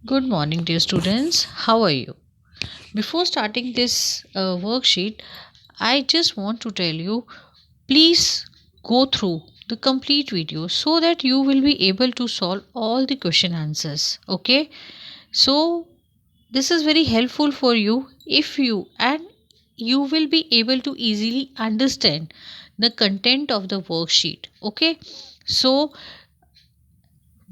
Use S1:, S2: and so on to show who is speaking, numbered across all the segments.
S1: Good morning, dear students. How are you? Before starting this worksheet, I just want to tell you please go through the complete video so that you will be able to solve all the question answers. Okay, so this is very helpful for you if you will be able to easily understand the content of the worksheet. Okay, so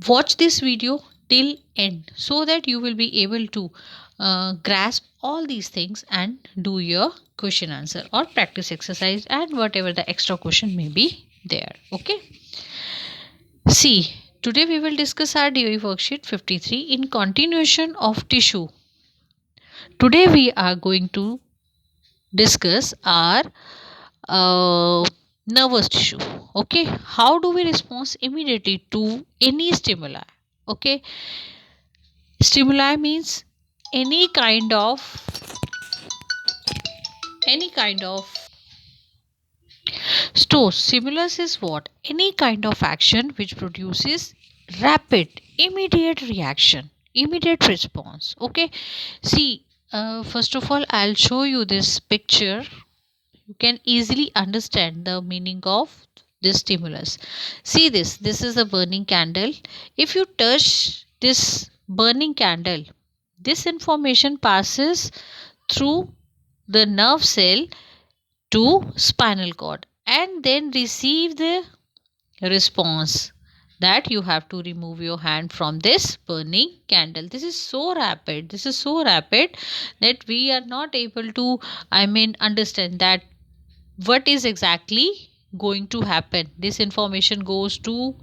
S1: watch this video till end so that you will be able to grasp all these things and do your question answer or practice exercise and whatever the extra question may be there. Okay, see, today we will discuss our DOE worksheet 53 in continuation of tissue. Today we are going to discuss our uh, nervous tissue. Okay, how do we respond immediately to any stimuli? Okay, stimuli means any kind of any kind of stimulus is what? Any kind of action which produces rapid immediate reaction, immediate response. Okay, see, first of all I'll show you this picture. You can easily understand the meaning of this stimulus. See, this is a burning candle. If you touch this burning candle, this information passes through the nerve cell to spinal cord and then receive the response that you have to remove your hand from this burning candle. This is so rapid that we are not able to understand that what is exactly going to happen. This information goes to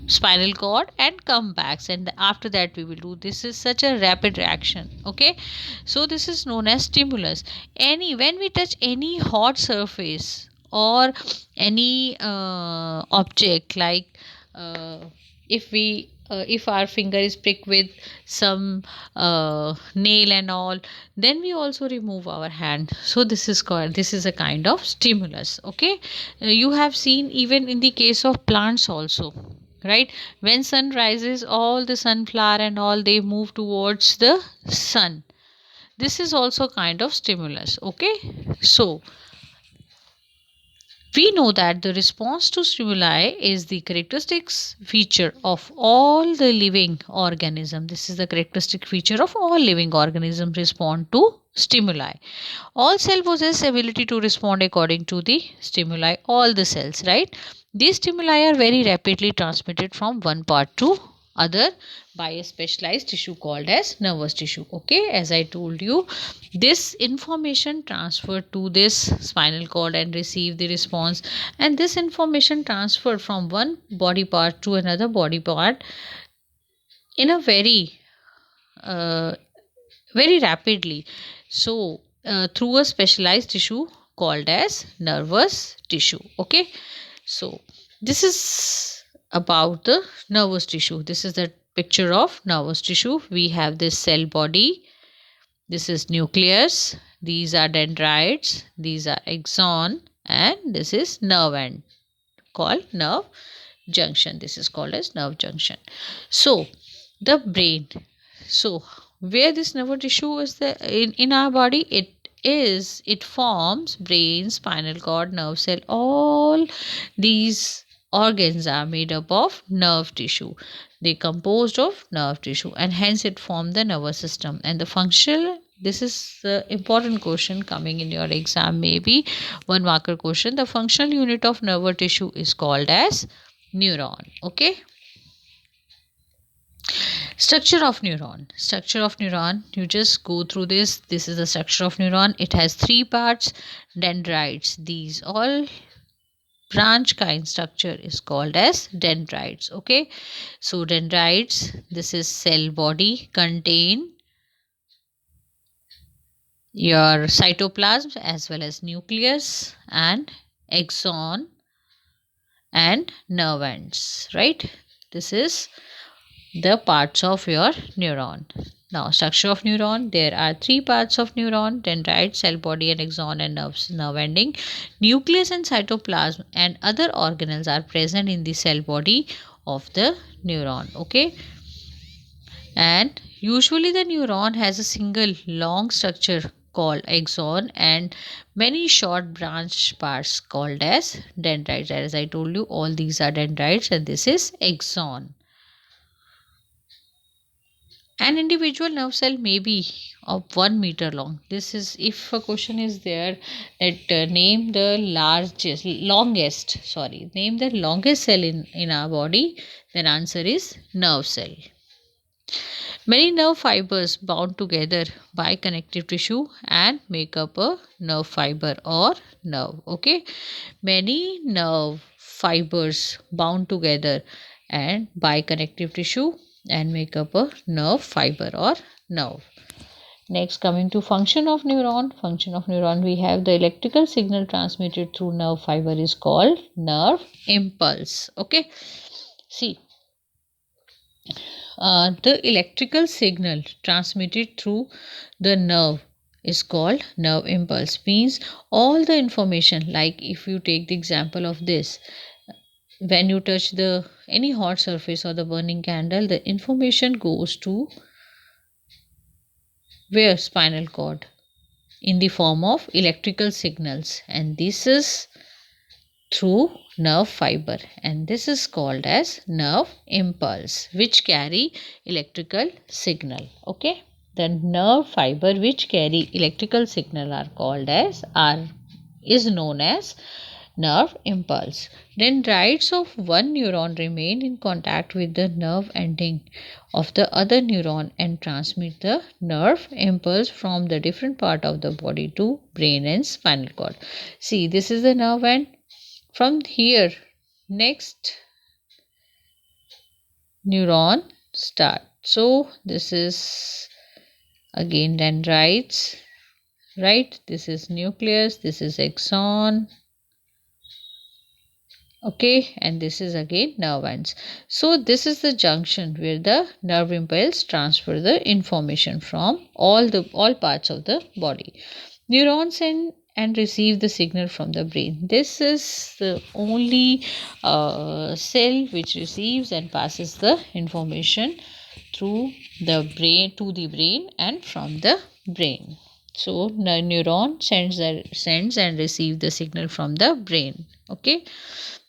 S1: spinal cord and come back, and after that we will do. This is such a rapid reaction. Okay, so this is known as stimulus. Any When we touch any hot surface or any object, like if our finger is pricked with some nail and all, then we also remove our hand. So this is a kind of stimulus. Okay, you have seen even in the case of plants also, right? When sun rises, all the sunflower and all, they move towards the sun. This is also kind of stimulus. Okay, so we know that the response to stimuli is the characteristics feature of all the living organism. This is the characteristic feature of all living organisms respond to stimuli. All cell possess ability to respond according to the stimuli. All the cells, right? These stimuli are very rapidly transmitted from one part to other by a specialized tissue called as nervous tissue. Okay, as I told you, this information transferred to this spinal cord and receive the response, and this information transferred from one body part to another body part in a uh, very rapidly, so through a specialized tissue called as nervous tissue. Okay, so this is about the nervous tissue. This is the picture of nervous tissue. We have this cell body, this is nucleus, these are dendrites, these are axon, and this is nerve end called nerve junction. This is called as nerve junction. So the brain, so where this nerve tissue is the in our body, it forms brain, spinal cord, nerve cell. All these organs are made up of nerve tissue. They composed of nerve tissue, and hence it form the nervous system. And the function, this is the important question coming in your exam, maybe one marker question. The functional unit of nerve tissue is called as neuron. Okay, structure of neuron, you just go through this is the structure of neuron. It has three parts. Dendrites, these all branch kind structure is called as dendrites. Okay, so dendrites, this is cell body, contain your cytoplasm as well as nucleus and axon and nerve ends, right? This is the parts of your neuron. Now, structure of neuron, there are three parts of neuron: dendrite, cell body, and axon and nerve ending. Nucleus and cytoplasm and other organelles are present in the cell body of the neuron. Okay, And usually the neuron has a single long structure called axon and many short branch parts called as dendrites. As I told you, all these are dendrites and this is axon. An individual nerve cell may be of 1 meter long. This is if a question is there that name the longest cell in our body, then answer is nerve cell. Many nerve fibers bound together by connective tissue and make up a nerve fiber or nerve. Okay, many nerve fibers bound together and by connective tissue and make up a nerve fiber or nerve. Next, coming to function of neuron. Function of neuron, we have the electrical signal transmitted through nerve fiber is called nerve impulse. Okay, see, the electrical signal transmitted through the nerve is called nerve impulse. Means all the information, like if you take the example of this, when you touch the any hot surface or the burning candle, the information goes to where? Spinal cord, in the form of electrical signals, and this is through nerve fiber, and this is called as nerve impulse, which carry electrical signal. Okay, the nerve fiber which carry electrical signal are called as is known as nerve impulse. Dendrites of one neuron remain in contact with the nerve ending of the other neuron and transmit the nerve impulse from the different part of the body to brain and spinal cord. See, this is the nerve end. From here, next neuron start. So this is again dendrites, right? This is nucleus, this is axon, okay, and this is again nerve ends. So this is the junction where the nerve impulse transfer the information from all parts of the body. Neurons send and receive the signal from the brain. This is the only cell which receives and passes the information through the brain to the brain and from the brain. So the neuron sends and receives the signal from the brain. Okay,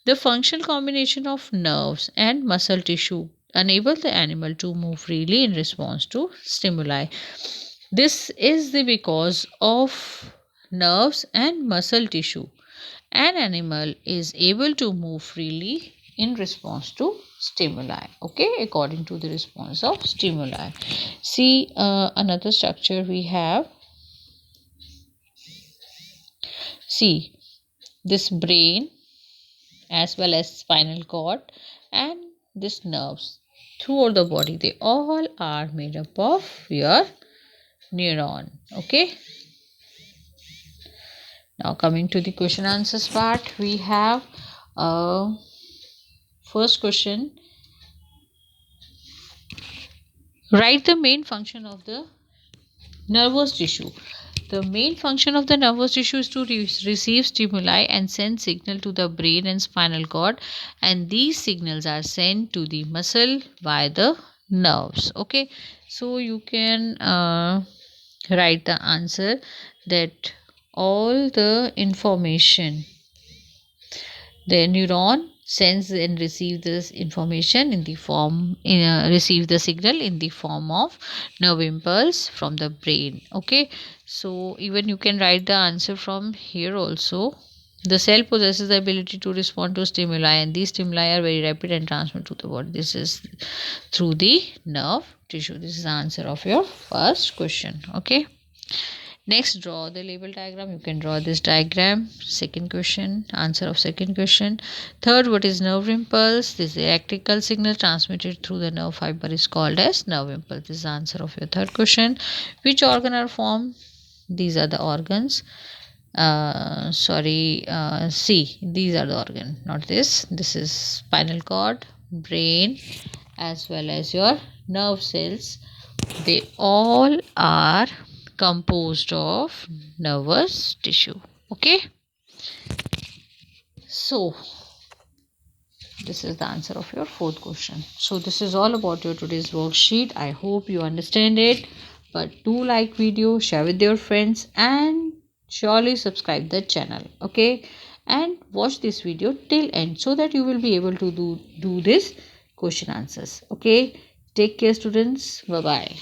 S1: the functional combination of nerves and muscle tissue enable the animal to move freely in response to stimuli. This is the because of nerves and muscle tissue. An animal is able to move freely in response to stimuli. Okay, according to the response of stimuli. See, another structure we have. See, this brain as well as spinal cord and this nerves throughout the body, they all are made up of your neuron. Okay, now coming to the question answers part, we have first question, write the main function of the nervous tissue. The main function of the nervous tissue is to receive stimuli and send signal to the brain and spinal cord, and these signals are sent to the muscle by the nerves. Okay, so you can write the answer that all the information, the neuron sends and receive this information in the form receive the signal in the form of nerve impulse from the brain. Okay, so even you can write the answer from here also. The cell possesses the ability to respond to stimuli, and these stimuli are very rapid and transmit to the body. This is through the nerve tissue. This is the answer of your first question. Okay, next, draw the label diagram. You can draw this diagram. Second question, answer of second question. Third, what is nerve impulse? This electrical signal transmitted through the nerve fiber is called as nerve impulse. This is the answer of your third question. Which organ are formed? These are the organs. See, these are the organ, not this. This is spinal cord, brain, as well as your nerve cells. They all are composed of nervous tissue. Okay, so This is the answer of your fourth question. So this is all about your today's worksheet. I hope you understand it. But do like video, share with your friends, and surely subscribe the channel. Okay, and watch this video till end so that you will be able to do this question answers. Okay, take care students. Bye bye.